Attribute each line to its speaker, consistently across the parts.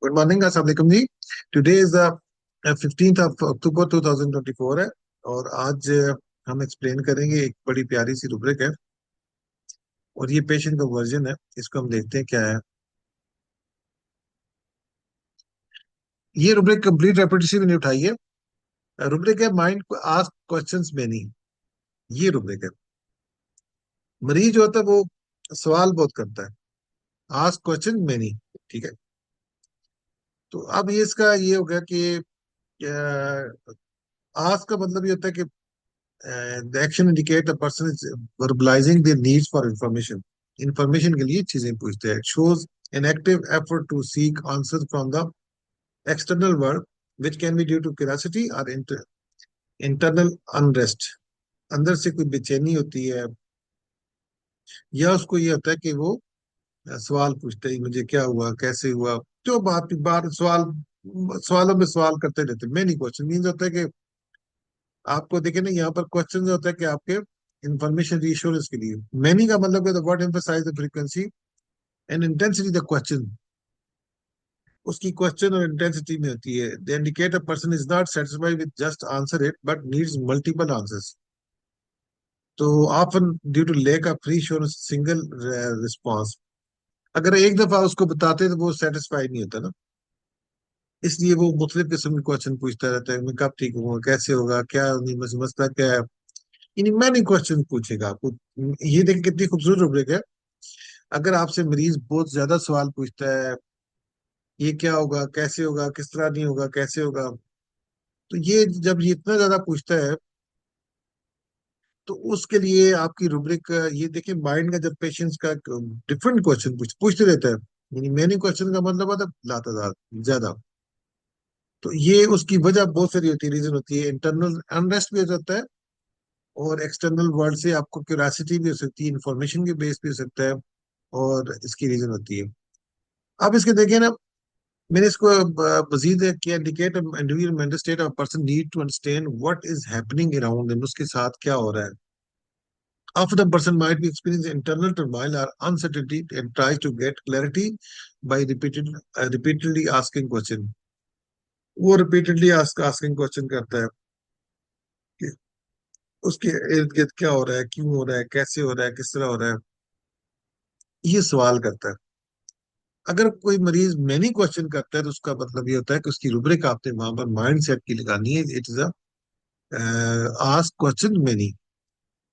Speaker 1: Good morning, अस्सलाम वालेकुम जी। Today is the 15 अक्टूबर 2024 है। और आज हम एक्सप्लेन करेंगे, एक बड़ी प्यारी सी रुब्रिक है और ये पेशेंट का वर्जन है। इसको हम देखते हैं क्या है। ये रुब्रिक कंप्लीट रेपिटेशन में नहीं उठाई है। रुब्रिक है माइंड को आस्क क्वेश्चंस में नहीं। ये रुब्रिक है। मरीज जो होता है वो सवाल बहुत करता है, आस्क क्वेश्चन में नहीं। ठीक है। तो अब ये इसका ये हो गया कि आस्क का मतलब ये होता है कि the action indicate a person is verbalizing their needs for information. Information के लिए चीजें पूछते हैं. It shows an active effort to seek answers from the external world, which can be due to curiosity or internal unrest. अंदर से कोई बेचैनी होती है या उसको ये होता है कि वो सवाल पूछते हैं, मुझे क्या हुआ, कैसे हुआ, जो बात बार सवाल सवालों में सवाल करते रहते हैं। मेनी क्वेश्चन मीन्स होता है कि आपको देखे ना, यहाँ पर क्वेश्चन होता है कि आपके इंफॉर्मेशन रीअश्योरेंस के लिए। मैनी का मतलब है what emphasise the frequency and intensity the question. उसकी क्वेश्चन और इंटेंसिटी में होती है। They indicate a person is not satisfied with just answer it but needs multiple answers. तो often due to lack of reassurance single response. अगर एक दफा उसको बताते तो वो सेटिस्फाइड नहीं होता ना, इसलिए वो मुख्तलिफ किस्म के क्वेश्चन पूछता रहता है। मैं कब ठीक होगा, कैसे होगा, क्या नहीं, मसला क्या है। यानी मैंने क्वेश्चन पूछेगा आपको। ये देखिए कितनी खूबसूरत रूब्रिक है। अगर आपसे मरीज बहुत ज्यादा सवाल पूछता है, ये क्या होगा, कैसे होगा, किस तरह नहीं होगा, कैसे होगा, तो ये जब ये इतना ज्यादा पूछता है तो उसके लिए आपकी रूब्रिक ये देखिए, माइंड का जब पेशेंट्स का डिफरेंट क्वेश्चन पूछते रहता है, यानी मैंने क्वेश्चन का मतलब होता है लातादार ज्यादा। तो ये उसकी वजह बहुत सारी होती है, रीजन होती है। इंटरनल अनरेस्ट भी हो जाता है और एक्सटर्नल वर्ल्ड से आपको क्यूरियोसिटी भी हो सकती है, इंफॉर्मेशन के बेस भी हो सकता है, और इसकी रीजन होती है। अब इसके देखिए ना, मैंने इसको मजीद किया, indicate individual mental state of person need to understand what is happening around him, उसके साथ क्या हो रहा है। Often a person might be experiencing internal turmoil or uncertainty and tries to get clarity by repeatedly asking question. वो repeatedly asking question करता है कि उसके इर्द गिर्द क्या हो रहा है, क्यों हो रहा है, कैसे हो रहा है, किस तरह हो रहा है। ये सवाल करता है। अगर कोई मरीज मैनी क्वेश्चन करता है तो उसका मतलब ये होता है कि उसकी रुब्रिक आपने वहां पर माइंड सेट की लगानी है। It is ask question many.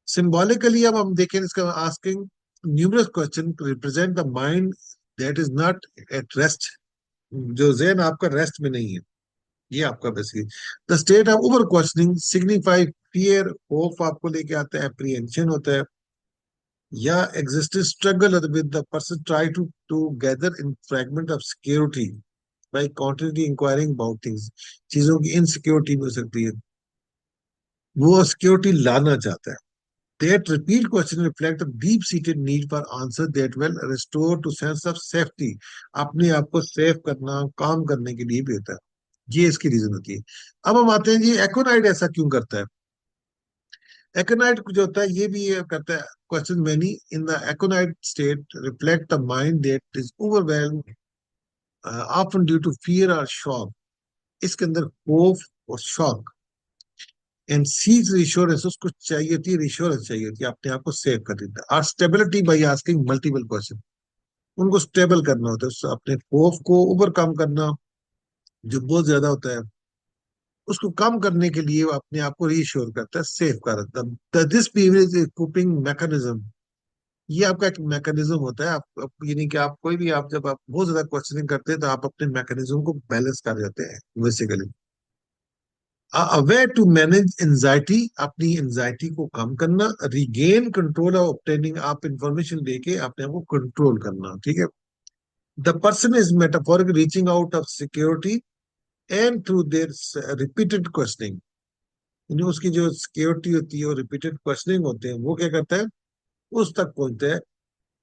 Speaker 1: Symbolically अब हम देखें इसका, asking numerous question represent the mind that is not at rest. जो जहन आपका रेस्ट में नहीं है, ये आपका basically the state of over questioning signify fear, hope आपको लेके आता है, एप्रीहेंशन होता है, या existed struggle with the person try to gather in fragment of security by constantly inquiring about things। चीजों की इनसिक्योरिटी भी हो सकती है, वो सिक्योरिटी लाना चाहता है। That repeat question reflect a deep-seated need for answer that will restore to sense of safety। अपने आप को सेफ करना, काम करने के लिए भी होता है। ये इसकी रीजन होती है। अब हम आते हैं जी, एकोनाइड ऐसा क्यों करता है। एकोनाइट जो होता है ये भी ये करता है। Question many in the aconite state reflect the mind that is overwhelmed, often due to fear और शॉक। इसके अंदर होप और शॉक एंड सीज रिश्योरेंस, उसको चाहिए थी, रिश्योरेंस चाहिए थी, अपने आप को सेव कर देता है। और stability by asking multiple question, उनको स्टेबल करना होता है, अपने होप को ओवरकम करना जो बहुत ज्यादा होता है, उसको कम करने के लिए वो अपने आप को रीश्योर करता है, सेव करता है। This behaviour is coping mechanism. ये आपका एक मैकेनिज्म होता है। यानी कि आप कोई भी, आप जब आप बहुत ज्यादा क्वेश्चनिंग करते हैं तो आप अपने मैकेनिज्म को बैलेंस कर जाते हैं basically. Aware to manage anxiety, अपनी एंजाइटी को कम करना, रिगेन कंट्रोल ऑफ ऑब्टेनिंग, आप इंफॉर्मेशन लेके अपने आप को कंट्रोल करना। ठीक है। The person is metaphoric reaching out of security and through their repeated questioning. यानी उसकी जो सिक्योरिटी होती है और रिपीटेड क्वेश्चनिंग होते हैं, वो क्या करता है, उस तक पहुंचता है।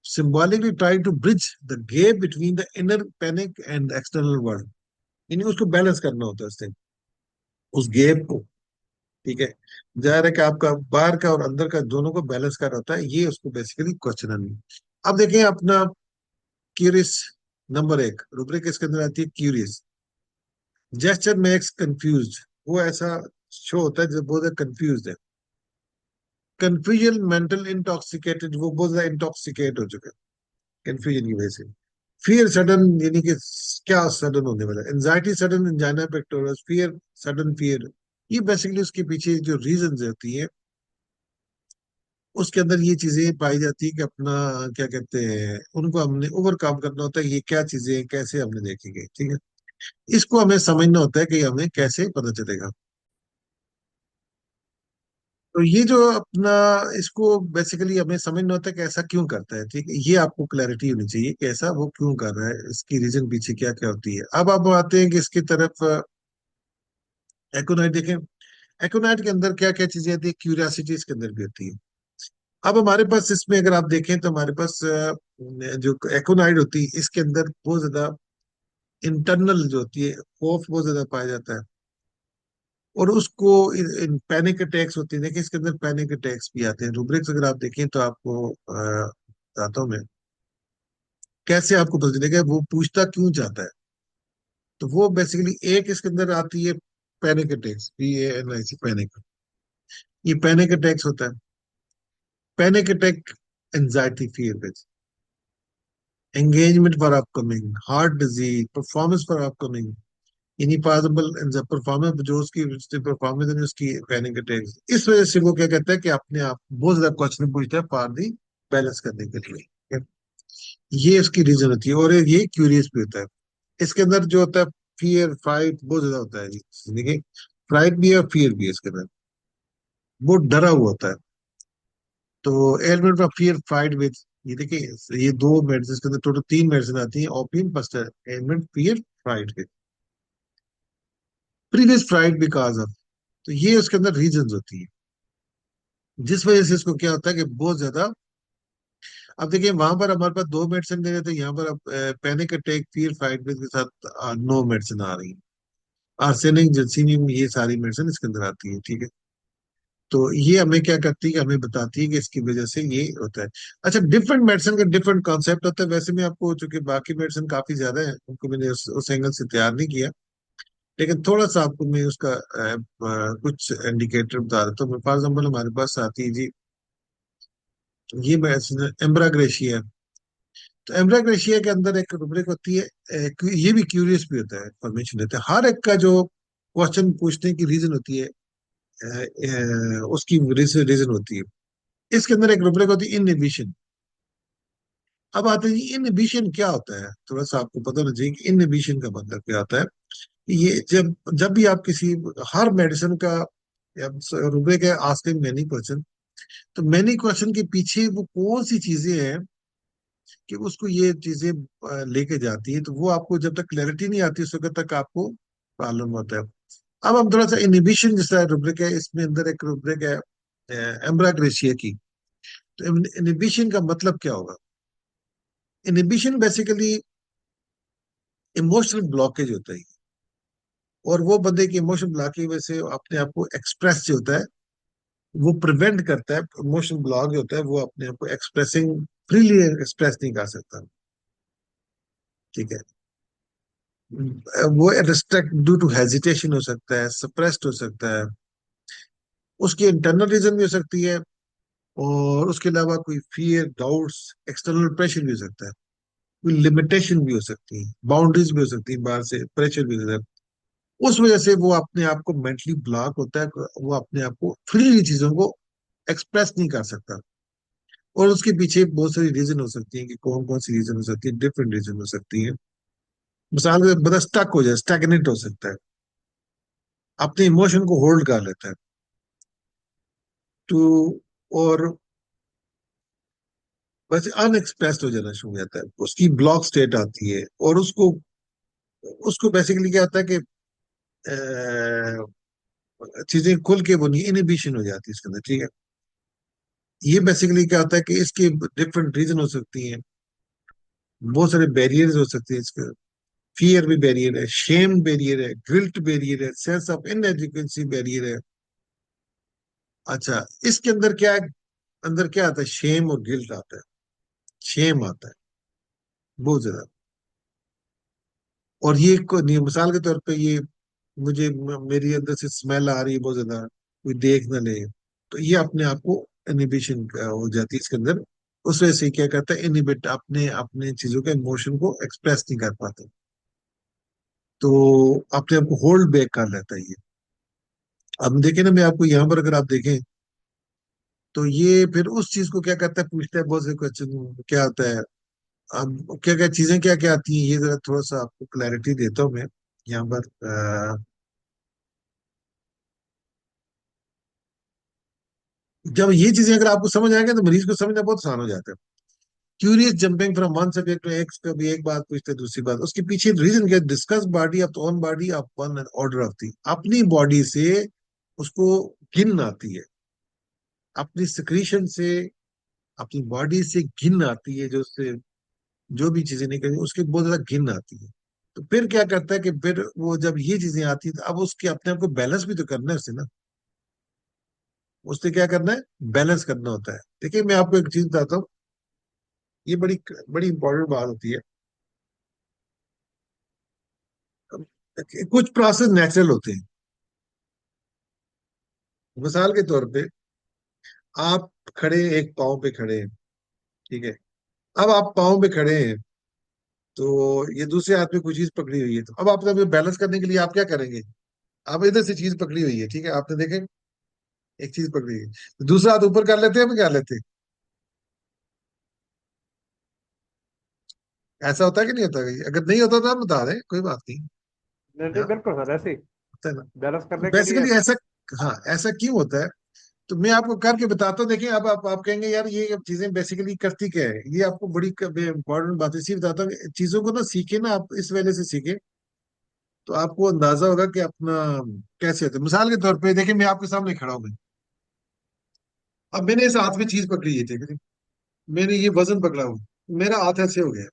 Speaker 1: symbolically trying to bridge the gap between the inner panic and the external world। यानी उसको बैलेंस करना होता है उससे, उस गेप को। ठीक है। जाहिर है कि आपका बाहर का और अंदर का दोनों को बैलेंस करना होता है, ये उसको बेसिकली क्वेश्चन है। अब देखें अपना क्यूरियस नंबर एक रुब्रिक इसके अंदर आती है क्यूरियस। जेस्चर मेक्स कंफ्यूज, वो ऐसा शो होता है जब बहुत ज्यादा कंफ्यूज है। कंफ्यूजन मेंटल इंटॉक्सिकेटेड, वो बहुत ज्यादा इंटॉक्सिकेट हो चुके हैं कंफ्यूजन की वजह से। फियर सडन, यानी कि क्या सडन होने वाला है। Anxiety sudden angina pectoralis, fear sudden fear. ये बेसिकली उसके पीछे जो रीजन होती है, उसके अंदर ये चीजें पाई जाती है कि अपना क्या कहते हैं, उनको हमने ओवरकम करना होता है। ये क्या चीजें हैं, कैसे हमने देखेंगे, ठीक है। इसको हमें समझना होता है कि हमें कैसे पता चलेगा। तो ये जो अपना, इसको बेसिकली हमें समझना होता है कि ऐसा क्यों करता है, ठीक है। ये आपको क्लैरिटी होनी चाहिए कि ऐसा वो क्यों कर रहा है, इसकी रीजन पीछे क्या क्या होती है। अब आप आते हैं कि इसकी तरफ एकोनाइट देखें। एकोनाइट के अंदर क्या क्या चीजें आती है, क्यूरियासिटी इसके अंदर भी होती है। अब हमारे पास इसमें अगर आप देखें तो हमारे पास जो एकोनाइट होती है इसके अंदर बहुत ज्यादा इंटरनल जो होती है, खौफ बहुत ज्यादा पाया जाता है। और उसको पैनिक अटैक्स होते हैं। देखिए इसके अंदर पैनिक अटैक्स भी आते हैं। रूब्रिक्स अगर आप देखें तो आपको बताता हूँ मैं कैसे आपको पता चलेगा वो पूछता क्यों चाहता है। तो वो बेसिकली एक इसके अंदर आती है पैनिक अटैक्स, PANIC, पैनिक। ये पैनिक अटैक्स होता है। Panic attack, anxiety, fear, engagement for upcoming, heart disease, performance for upcoming, impossible performance, जो उसकी परफॉर्मेंस है उसकी पैनिक अटैक्स। इस वजह से वो क्या कहता है कि अपने आप बहुत ज्यादा क्वेश्चन पूछता है फॉर दी बैलेंस करने के लिए, ठीक है? ये इसकी रीजन होती है। और ये क्यूरियस भी होता है। इसके अंदर जो होता है फियर फाइट बहुत ज्यादा होता है। देखिए फ्राइट भी है, फियर भी है इसके अंदर। वो डरा हुआ होता है। तो element of fear fight with, ये देखिए ये दो मेडिसिन के अंदर टोटल तीन मेडिसिन आती हैं। ओपियम फर्स्ट है, element fear fight with, previous fried because of. तो ये उसके अंदर रीजंस होती है जिस वजह से इसको क्या होता है कि बहुत ज्यादा। अब देखिए वहां पर हमारे पास दो मेडिसिन दे रहे थे, यहाँ पर अब panic attack fear fight with के साथ नो मेडिसिन आ रही है। आर्सेनिक, जंसीनियम, ये सारी मेडिसिन इसके अंदर आती है, ठीक है। तो ये हमें क्या करती है कि हमें बताती है कि इसकी वजह से ये होता है। अच्छा, डिफरेंट मेडिसिन का डिफरेंट कॉन्सेप्ट होता है। वैसे मैं आपको, चूंकि बाकी मेडिसिन काफी ज्यादा है, उनको मैंने उस एंगल से तैयार नहीं किया, लेकिन थोड़ा सा आपको मैं उसका कुछ इंडिकेटर बता देता हूँ। फॉर एग्जाम्पल हमारे पास आती है जी, ये मेडिसिन है एम्ब्राग्रेशिया। तो एम्ब्राग्रेशिया के अंदर एक रुब्रिक होती है, ये भी क्यूरियस भी होता है, इंफॉर्मेशन देता है। हर एक का जो क्वेश्चन पूछने की रीजन होती है, उसकी रीजन होती है। इसके अंदर एक रुब्रिक होती है इनहिबिशन। अब आते हैं जी, इनहिबिशन क्या होता है, थोड़ा सा आपको पता होना चाहिए कि इनहिबिशन का मतलब क्या होता है। ये जब जब भी आप किसी, हर मेडिसिन का रुब्रिक है आस्किंग मेनी क्वेश्चन। तो मेनी क्वेश्चन के पीछे वो कौन सी चीजें हैं कि उसको ये चीजें लेके जाती है, तो वो आपको जब तक क्लैरिटी नहीं आती उस वक्त तक आपको प्रॉब्लम होता है। अब हम थोड़ा सा इनहिबिशन जैसा रुब्रिक है, इसमें अंदर एक रुब्रिक है एम्ब्राग्रेशिया की। तो इनहिबिशन का मतलब क्या होगा। इनहिबिशन बेसिकली इमोशनल ब्लॉकेज होता है। और वो बंदे की इमोशनल ब्लॉक की वजह से अपने आप को एक्सप्रेस जो होता है वो प्रिवेंट करता है। इमोशनल ब्लॉक जो होता है वो अपने आप को एक्सप्रेसिंग, फ्रीली एक्सप्रेस नहीं कर सकता, ठीक है। वो रिस्ट्रिक्ट ड्यू टू हेजिटेशन हो सकता है, सप्रेस्ड हो सकता है, उसकी इंटरनल रीजन भी हो सकती है। और उसके अलावा कोई फियर, डाउट्स, एक्सटर्नल प्रेशर भी हो सकता है, कोई लिमिटेशन भी हो सकती है, बाउंड्रीज भी हो सकती है, बाहर से प्रेशर भी हो सकता है। उस वजह से वो अपने आप को मेंटली ब्लॉक होता है। वो अपने आप को फ्रीली चीजों को एक्सप्रेस नहीं कर सकता। और उसके पीछे बहुत सारी रीजन हो सकती है कि कौन कौन सी रीजन हो सकती है, डिफरेंट रीजन हो सकती है। मिसाल के बंदा स्टक हो जाए, स्टैग्नेट हो सकता है, अपने इमोशन को होल्ड कर लेता है। तो और वैसे अनएक्सप्रेस्ड हो जाना शुरू हो जाता है, उसकी ब्लॉक स्टेट आती है। और उसको उसको बेसिकली क्या होता है कि चीजें खुल के वो नहीं, इनहिबिशन हो जाती है इसके अंदर, ठीक है। ये बेसिकली क्या होता है कि इसके डिफरेंट रीजन हो सकती हैं, बहुत सारे बैरियर्स हो सकते हैं इसके। फियर भी बैरियर है, शेम बैरियर है, गिल्ट बैरियर है, सेंस ऑफ इनएडिक्वेंसी बैरियर है। अच्छा, इसके अंदर क्या है, अंदर क्या आता है, शेम और गिल्ट आता है। शेम आता है बहुत ज्यादा। और ये मिसाल के तौर पे ये मेरी अंदर से स्मेल आ रही है बहुत ज्यादा, कोई देख ना ले, तो ये अपने आप को इनहिबिशन हो जाती है इसके अंदर। उस वजह से क्या करता है, इनहिबिट अपने अपने चीजों के इमोशन को एक्सप्रेस नहीं कर पाते, तो अपने आप को होल्ड बैक कर लेता है ये। अब देखें ना, मैं आपको यहाँ पर अगर आप देखें, तो ये फिर उस चीज को क्या करता है, पूछता है बहुत से क्वेश्चन, क्या होता है, अब क्या क्या चीजें क्या क्या आती हैं, ये जरा थोड़ा सा आपको क्लैरिटी देता हूँ मैं यहाँ पर। जब ये चीजें अगर आपको समझ आएंगे तो मरीज को समझना बहुत आसान हो जाता है। Curious jumping from one subject to X, कभी एक बात पूछते दूसरी बात, उसके पीछे रीजन क्या, discuss body of own body of one order of थी, अपनी बॉडी से उसको घिन आती है, अपनी सिक्रीशन से, अपनी बॉडी से घिन आती है, जो उससे जो भी चीजें निकली उसके बहुत ज्यादा घिन आती है। तो फिर क्या करता है कि फिर वो जब ये चीजें आती है तो अब उसके अपने आप को बैलेंस भी तो करना है उससे ना, उससे क्या करना है, बैलेंस करना होता है। देखिए मैं आपको एक चीज बताता हूँ, ये बड़ी बड़ी इंपॉर्टेंट बात होती है। कुछ प्रोसेस नेचुरल होते हैं। मिसाल के तौर पे आप खड़े, एक पाँव पे खड़े हैं, ठीक है, अब आप पाँव पे खड़े हैं, तो ये दूसरे हाथ में कोई चीज पकड़ी हुई है, तो अब आप बैलेंस करने के लिए आप क्या करेंगे, आप इधर से चीज पकड़ी हुई है, ठीक है, आपने देखे एक चीज पकड़ी हुई है, तो दूसरा हाथ ऊपर कर लेते हैं, हम क्या लेते हैं, ऐसा होता है कि नहीं होता है? अगर नहीं होता तो आप बता दें, कोई बात नहीं।
Speaker 2: नहीं नहीं,
Speaker 1: हाँ,
Speaker 2: बिल्कुल सर, ऐसे ही
Speaker 1: होता है ना।
Speaker 2: बैलेंस
Speaker 1: तो
Speaker 2: करने के लिए
Speaker 1: बेसिकली
Speaker 2: ऐसे।
Speaker 1: ऐसा, हाँ ऐसा क्यों होता है, तो मैं आपको करके बताता हूँ। देखिए अब आप कहेंगे यार ये अब चीजें बेसिकली करती क्या है, ये आपको बड़ी इंपॉर्टेंट बात इसी बताता हूँ कि चीजों को ना सीखे ना आप, इस वजह से सीखे, तो आपको अंदाजा होगा कि अपना कैसे होता है। मिसाल के तौर पे देखिए, मैं आपके सामने खड़ा हूँ, मैं अब मैंने इस हाथ में चीज पकड़ी है, ठीक है, मैंने ये वजन पकड़ा हुआ, मेरा हाथ ऐसे हो गया,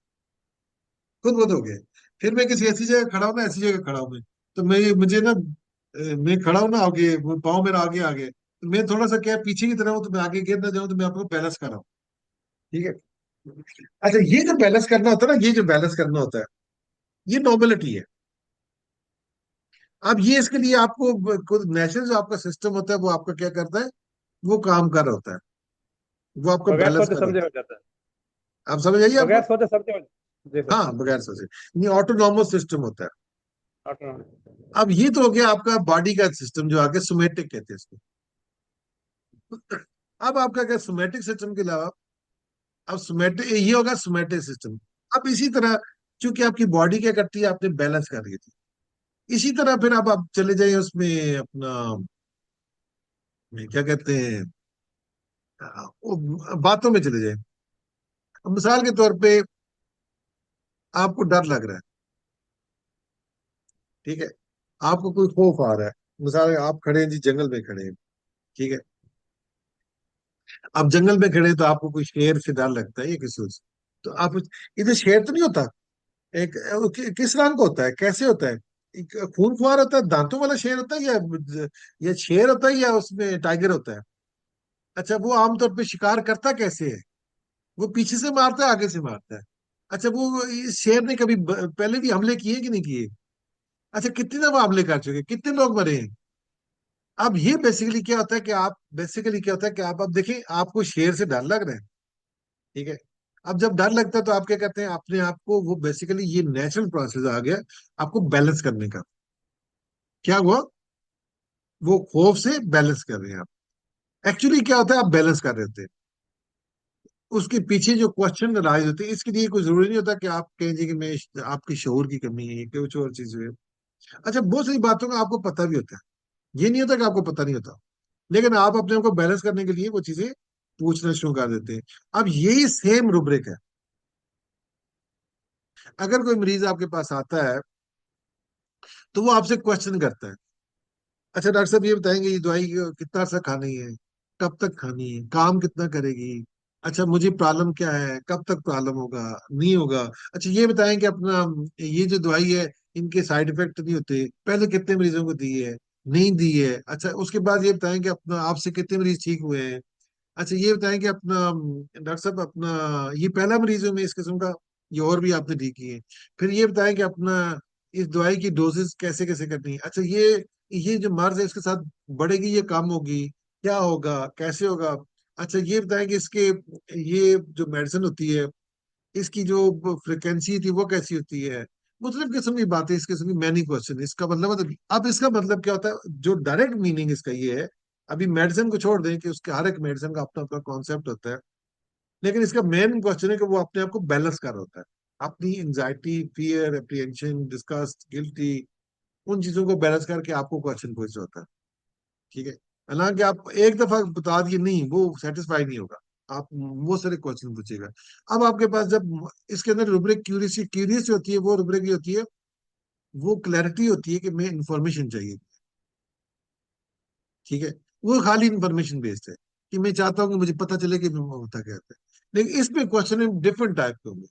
Speaker 1: खुद बहुत हो गया। फिर मैं किसी ऐसी जगह खड़ा हूँ ना, ऐसी जगह खड़ा हूँ मैं, तो मैं मुझे ना मैं खड़ा हूँ ना, आगे वो पाँव मेरा आगे आगे, तो मैं थोड़ा सा क्या पीछे की तरह हूँ, तो मैं आगे गिर ना जाऊँ, तो मैं आपको बैलेंस कर रहा हूँ, ठीक है। अच्छा, ये जो बैलेंस करना होता है ना, ये जो बैलेंस करना होता है, ये नॉर्मेलिटी है। अब ये इसके लिए आपको खुद नेचुरल जो आपका सिस्टम होता है वो आपका क्या करता है, वो काम कर रहा होता है, वो आपको
Speaker 2: बगैर
Speaker 1: बैलेंस
Speaker 2: सोचे
Speaker 1: कर रहा
Speaker 2: समझे
Speaker 1: होता
Speaker 2: हो जाता है।
Speaker 1: है। आप समझ आइए
Speaker 2: बगैर
Speaker 1: आपको।
Speaker 2: सोचे समझे हो जी सर।
Speaker 1: हाँ, बगैर सोचे, ये ऑटोनॉमस सिस्टम होता है।
Speaker 2: ऑटोनॉमिक।
Speaker 1: अब ये तो हो गया आपका बॉडी का सिस्टम, जो आगे सोमेटिक कहते हैं इसको। अब आपका क्या, सोमेटिक सिस्टम के अलावा अब सोमेटिक, ये होगा सोमेटिक सिस्टम। अब इसी तरह चूंकि आपकी बॉडी क्या करती है, आपने बैलेंस कर रही थी, इसी तरह फिर अब आप चले जाइए उसमें अपना, क्या कहते हैं, वो बातों में चले जाए। अब मिसाल के तौर पे आपको डर लग रहा है, ठीक है, आपको कोई खौफ आ रहा है, मिसाल आप खड़े हैं जी, जंगल में खड़े हैं, ठीक है, आप जंगल में खड़े हैं, तो आपको कोई शेर से डर लगता है या किसी से, तो आप, इधर शेर तो नहीं होता, एक वो किस रंग का होता है, कैसे होता है, एक खून खुआर होता है, दांतों वाला शेर होता है, या शेर होता है, या उसमें टाइगर होता है। अच्छा, वो आमतौर पे शिकार करता कैसे है, वो पीछे से मारता है, आगे से मारता है। अच्छा, वो इस शेर ने कभी पहले भी हमले किए कि नहीं किए, अच्छा कितने दफा हमले कर चुके, कितने लोग मरे हैं। अब ये बेसिकली क्या होता है कि आप, बेसिकली क्या होता है कि आप, अब देखिए आपको शेर से डर लग रहा है, ठीक है, अब जब डर लगता है तो आप क्या करते हैं, अपने आप को, वो बेसिकली ये नेचुरल प्रोसेस आ गया आपको बैलेंस करने का। क्या हुआ, वो खौफ से बैलेंस कर रहे हैं आप। एक्चुअली क्या होता है, आप बैलेंस कर रहे थे, उसके पीछे जो क्वेश्चन राइज होते हैं, इसके लिए कोई जरूरी नहीं होता कि आप कहें जी कि मैं, आपकी शऊर की कमी है, कुछ और चीज है। अच्छा, बहुत सारी बातों का आपको पता भी होता है, ये नहीं होता कि आपको पता नहीं होता, लेकिन आप अपने आप को बैलेंस करने के लिए वो चीजें पूछना शुरू कर देते हैं। अब यही सेम रुब्रिक है, अगर कोई मरीज आपके पास आता है तो वो आपसे क्वेश्चन करता है, अच्छा डॉक्टर साहब ये बताएंगे ये दवाई कितना अर्सा खानी है, कब तक खानी है, काम कितना करेगी, अच्छा मुझे प्रॉब्लम क्या है, कब तक प्रॉब्लम होगा, नहीं होगा, अच्छा ये बताएं कि अपना ये जो दवाई है, इनके साइड इफेक्ट नहीं होते, पहले कितने मरीजों को दी है, नहीं दी है, अच्छा उसके बाद ये बताएं कि अपना आपसे कितने मरीज ठीक हुए हैं, अच्छा ये बताएं कि अपना डॉक्टर साहब अपना ये पहला मरीज है में इस किस्म का, ये और भी आपने ठीक किए, फिर ये बताएं कि अपना इस दवाई की डोजेस कैसे कैसे करनी है, अच्छा ये जो मर्ज है इसके साथ बढ़ेगी, ये कम होगी, क्या होगा, कैसे होगा, अच्छा ये बताएं कि इसके ये जो मेडिसिन होती है इसकी जो फ्रिक्वेंसी थी वो कैसी होती है, मुख्तलिफ किस्म की बातें, इस किस्म की मैनी क्वेश्चन। इसका मतलब अब इसका मतलब क्या होता है, जो डायरेक्ट मीनिंग इसका ये है, अभी मेडिसिन को छोड़ दें कि उसके हर एक मेडिसिन का अपना अपना कॉन्सेप्ट होता है, लेकिन इसका मेन क्वेश्चन है कि वो अपने आप को बैलेंस कर रहा होता है, अपनी anxiety, fear, apprehension, disgust, guilty, उन चीजों को बैलेंस करके आपको क्वेश्चन पूछ रहा होता है। ठीक है, हालांकि आप एक दफा बता दिए नहीं, वो सेटिस्फाई नहीं होगा, आप वो सारे क्वेश्चन पूछेगा। अब आपके पास जब इसके अंदर रुब्रिक क्यूरियस क्यूरियस होती है, वो रुब्रिक होती है, वो क्लैरिटी होती है कि मैं इंफॉर्मेशन चाहिए। ठीक है, वो खाली इंफॉर्मेशन बेस्ड है कि मैं चाहता हूँ कि मुझे पता चले कि होता क्या है। लेकिन इसमें क्वेश्चन डिफरेंट टाइप के होंगे,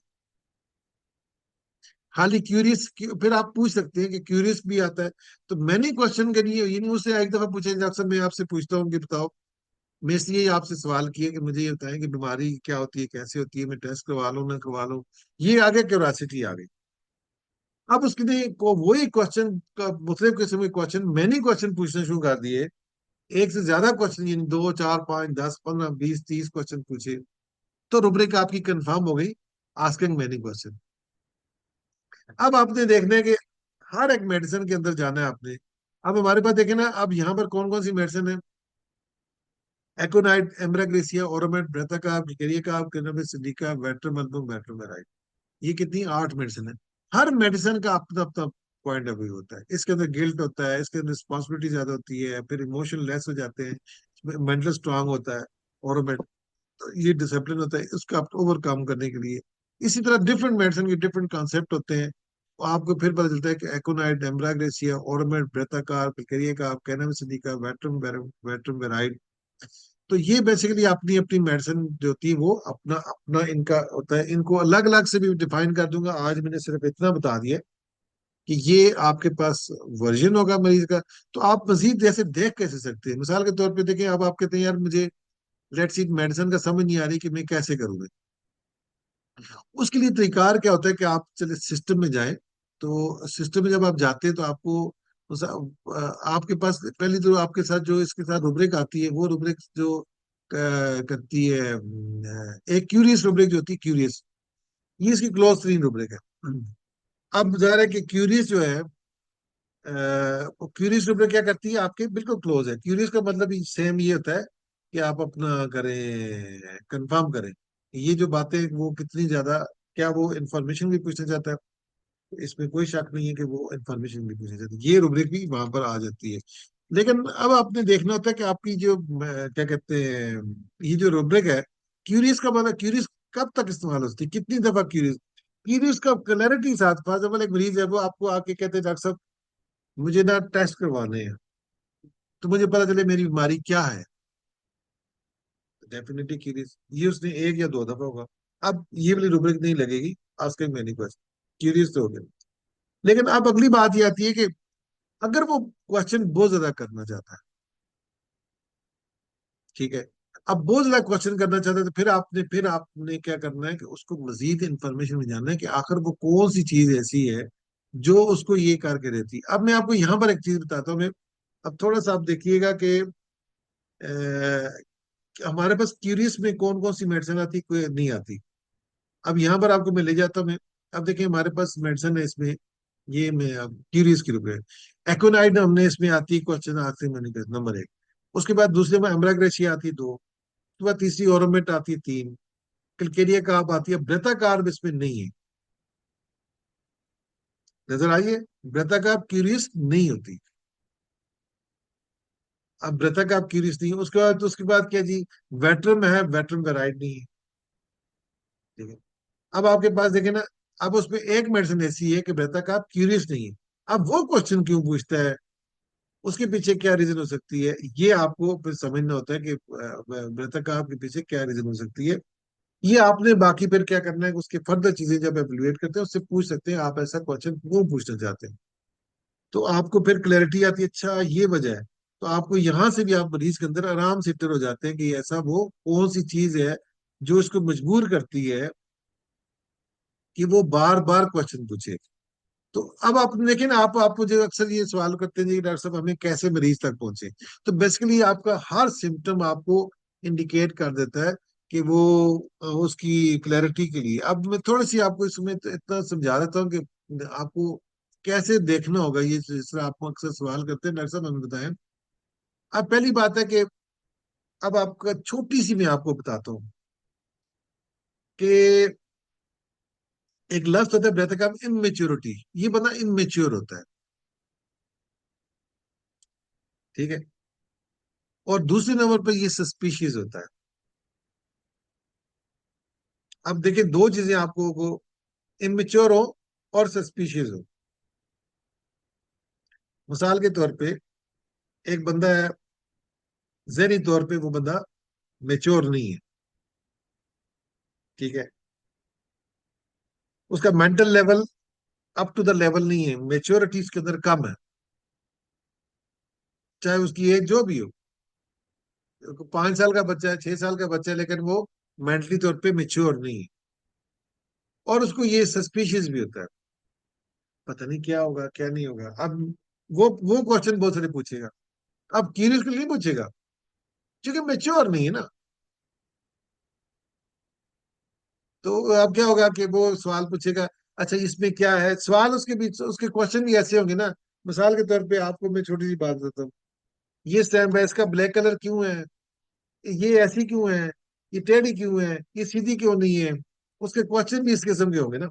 Speaker 1: खाली क्यूरियस, फिर आप पूछ सकते हैं कि क्यूरियस भी आता है। तो मैंने क्वेश्चन के लिए ये नहीं मुझसे एक दफा पूछे, अक्सर मैं आपसे पूछता हूँ कि बताओ, मैं इसलिए आपसे सवाल किया कि मुझे ये बताएं कि बीमारी क्या होती है, कैसे होती है, मैं टेस्ट करवा लूं ना करवा लूं, ये आगे क्यूरियोसिटी आ गई। अब उसके लिए को वही क्वेश्चन का मुख्तलिफ किस्म के क्वेश्चन, मैंने क्वेश्चन पूछना शुरू कर दिए, एक से ज्यादा क्वेश्चन, यानी 2 4 5 10 15 20 30 क्वेश्चन पूछे, तो रुब्रिक आपकी कंफर्म हो गई, आस्किंग मैनी क्वेश्चन। अब आपने देखना है कि हर एक मेडिसिन के अंदर जाना है आपने। अब हमारे पास देखे ना, अब यहाँ पर कौन कौन सी मेडिसिन है, एकोनाइट, एम्ब्राग्रेसिया, ओरोमेट, ब्रेथाकार्ब, निकेरियाकार्ब, कैनबिस इंडिका, वेट्रोमल्बम, वेट्रोमेराइड, ये कितनी 8 मेडिसिन है। हर मेडिसिन का अपना अपना पॉइंट ऑफ व्यू होता है, इसके अंदर गिल्ट होता है, इसके अंदर रिस्पॉन्सिबिलिटी ज्यादा होती है, फिर इमोशन लेस हो जाते हैं, मेंटल स्ट्रांग होता है, ओरोमेट ये डिसिप्लिन होता है उसका आप ओवरकम करने के लिए। इसी तरह डिफरेंट मेडिसिन के डिफरेंट कॉन्सेप्ट होते हैं। आपको फिर पता चलता है कि एकोनाइट, एम्ब्राग्रेसिया, ओरोमेट, ब्रेथाकार्ब, पिल्केरियाकार्ब, कैनबिस इंडिका, वेट्रम वेट्रम, तो ये बेसिकली अपनी अपनी मेडिसिन जो होती है वो अपना अपना इनका होता है। इनको अलग अलग से भी डिफाइन कर दूंगा, आज मैंने सिर्फ इतना बता दिया कि ये आपके पास वर्जन होगा मरीज का। तो आप मजीद जैसे देख कैसे सकते हैं, मिसाल के तौर पे देखें, अब आप कहते हैं यार मुझे लेट्स सी मेडिसिन का समझ नहीं आ रही कि मैं कैसे करूंगा, उसके लिए तरीकार क्या होता है कि आप चले सिस्टम में जाएं। तो सिस्टम में जब आप जाते हैं तो आपको आपके पास पहले तो आपके साथ जो इसके साथ रुब्रिक आती है, वो रुब्रिक जो करती है, एक क्यूरियस रुब्रिक जो होती है, क्यूरियस, ये इसकी क्लोज तीन रुब्रिक है। अब जाहिर है कि क्यूरियस जो है, क्यूरियस रुब्रिक क्या करती है, आपके बिल्कुल क्लोज है। क्यूरियस का मतलब सेम ये होता है कि आप अपना करें, कंफर्म करें ये जो बातें वो कितनी ज्यादा, क्या वो इंफॉर्मेशन भी पूछना चाहता है, तो इसमें कोई शक नहीं है कि वो इंफॉर्मेशन भी पूछना चाहती है, ये रुब्रिक भी वहां पर आ जाती है। लेकिन अब आपने देखना होता है कि आपकी जो क्या कहते हैं, ये जो रुब्रिक है, क्यूरियस का मतलब, क्यूरियस कब तक इस्तेमाल होती है, कितनी दफा क्यूरियस, क्यूरियस का क्लैरिटी के साथ। फॉर एग्जाम्पल एक मरीज है, वो आपको आके कहते हैं डॉक्टर साहब मुझे ना टेस्ट करवाने हैं, तो मुझे पता चले मेरी बीमारी क्या है, डेफिनेटली क्यूरियस, ये उसने एक या दो दफा होगा। अब ये वाली रुब्रिक नहीं लगेगी, आस्किंग मैनी क्वेश्चन, क्यूरियस तो हो गया। लेकिन अब अगली बात ये आती है कि अगर वो क्वेश्चन बहुत ज्यादा करना चाहता है, ठीक है, अब बहुत ज्यादा क्वेश्चन करना चाहता है, तो फिर आपने क्या करना है कि उसको मजीद इंफॉर्मेशन में जानना है कि आखिर वो कौन सी चीज ऐसी है जो उसको ये करके देती है। अब मैं आपको यहाँ पर एक चीज बताता हूँ मैं, अब थोड़ा सा आप देखिएगा कि हमारे पास क्यूरियस में कौन कौन सी मेडिसिन आती, कोई नहीं आती। अब यहाँ पर आपको मैं ले जाता हूँ मैं, अब देखिए हमारे पास मेडिसिन है इसमें, ये मैं अब क्यूरियस के रूप में, एक्ोनाइड हमने इसमें आती है, क्वेश्चन आखिरी में निकल नंबर 1। उसके बाद दूसरे में एम्ब्राग्रेशिया आती है 2, उसके बाद तीसरी ओरोमेट आती है 3, किलकेरिया कार्ब आती है, ब्रेथा कार्ब इसमें नहीं है, नजर आइए, ब्रेथा कार्ब क्यूरियस नहीं होती। अब ब्रेथा कार्ब क्यूरियस नहीं है, उसके बाद क्या जी, वेट्रम है, वेट्रम वेराइड नहीं है। ठीक है, अब आपके पास देखे ना, अब उसमें एक मेडिसिन ऐसी है कि ब्रेथा कार्ब क्यूरियस नहीं है। अब वो क्वेश्चन क्यों पूछता है, उसके पीछे क्या रीजन हो सकती है, ये आपको फिर समझना होता है कि मृतक आपके पीछे क्या रीजन हो सकती है। ये आपने बाकी फिर क्या करना है कि उसके फर्दर चीजें जब एवेलुएट करते हैं उससे पूछ सकते हैं आप ऐसा क्वेश्चन क्यों पूछना चाहते हैं, तो आपको फिर क्लैरिटी आती है, अच्छा ये वजह है। तो आपको यहाँ से भी आप मरीज के अंदर आराम से फिट हो जाते हैं कि ऐसा वो कौन सी चीज है जो इसको मजबूर करती है कि वो बार बार क्वेश्चन पूछे। तो अब आप लेकिन आप मुझे अक्सर ये सवाल करते हैं जी डॉक्टर साहब हमें कैसे मरीज तक पहुंचे। तो बेसिकली आपका हर सिम्टम आपको इंडिकेट कर देता है कि वो उसकी क्लैरिटी के लिए। अब मैं थोड़ी सी आपको इसमें तो इतना समझा देता हूँ कि आपको कैसे देखना होगा ये, जिस तरह आपको अक्सर सवाल करते हैं डॉक्टर साहब हमें बताएं। अब पहली बात है कि अब आपका छोटी सी मैं आपको बताता हूँ कि एक लफ्ज होता है ब्रेथ का इमेच्योरिटी, ये बंदा इमेच्योर होता है, ठीक है। और दूसरे नंबर पर ये सस्पिशियस होता है। अब देखिए दो चीजें आपको को इमेच्योर हो और सस्पिशियस हो। मिसाल के तौर पे एक बंदा है, जहनी तौर पे वो बंदा मेच्योर नहीं है, ठीक है। उसका mental level up to the level नहीं है, मेच्योरिटी इसके अंदर कम है, चाहे उसकी एज जो भी हो। 5 साल का बच्चा है, 6 साल का बच्चा है, लेकिन वो मेंटली तौर पे मेच्योर नहीं है। और उसको ये सस्पिशियस भी होता है, पता नहीं क्या होगा क्या नहीं होगा। अब वो क्वेश्चन बहुत सारे पूछेगा। अब क्यूरियस के लिए नहीं पूछेगा, क्योंकि मेच्योर नहीं है ना। तो अब क्या होगा कि वो सवाल पूछेगा, अच्छा इसमें क्या है, सवाल उसके बीच उसके क्वेश्चन भी ऐसे होंगे ना। मिसाल के तौर पे आपको मैं छोटी सी बात बताता हूँ, ये स्टैम्प है, इसका ब्लैक कलर क्यों है, ये ऐसी क्यों है, ये टेढ़ी क्यों है, ये सीधी क्यों नहीं है। उसके क्वेश्चन भी इस किस्म के होंगे ना।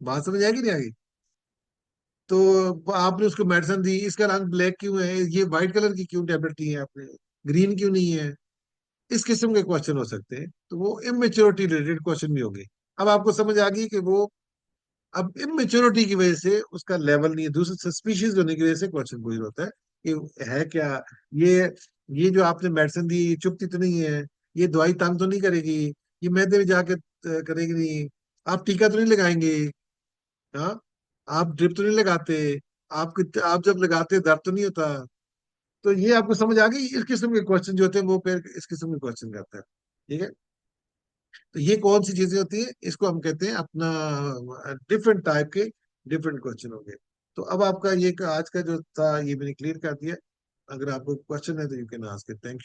Speaker 1: बात समझ आएगी नहीं आएगी। तो आपने उसको मेडिसिन दी, इसका रंग ब्लैक क्यों है, ये व्हाइट कलर की क्यों टेबलेट दी है आपने, ग्रीन क्यों नहीं है। इस किस्म के क्वेश्चन हो सकते हैं, तो वो इमेच्योरिटी रिलेटेड क्वेश्चन भी होंगे। अब आपको समझ आ गई कि वो अब इमेच्योरिटी की वजह से उसका लेवल नहीं है, दूसरे सस्पिशियस होने की वजह से क्वेश्चन पूछ होता है कि है क्या, ये ये जो आपने मेडिसिन दी ये चुभती तो नहीं है, ये दवाई तंग तो नहीं करेगी, ये मैदे में जाके करेगी नहीं, आप टीका तो नहीं लगाएंगे, हाँ, आप ड्रिप तो नहीं लगाते, आप जब लगाते दर्द तो नहीं होता। तो ये आपको समझ आ गई, इस किस्म के क्वेश्चन जो होते हैं वो फिर इस किस्म के क्वेश्चन करते हैं, ठीक है। तो ये कौन सी चीजें होती है, इसको हम कहते हैं अपना डिफरेंट टाइप के डिफरेंट क्वेश्चन हो गए। तो अब आपका ये आज का जो था ये मैंने क्लियर कर दिया। अगर आपको क्वेश्चन है तो you can ask it. Thank you.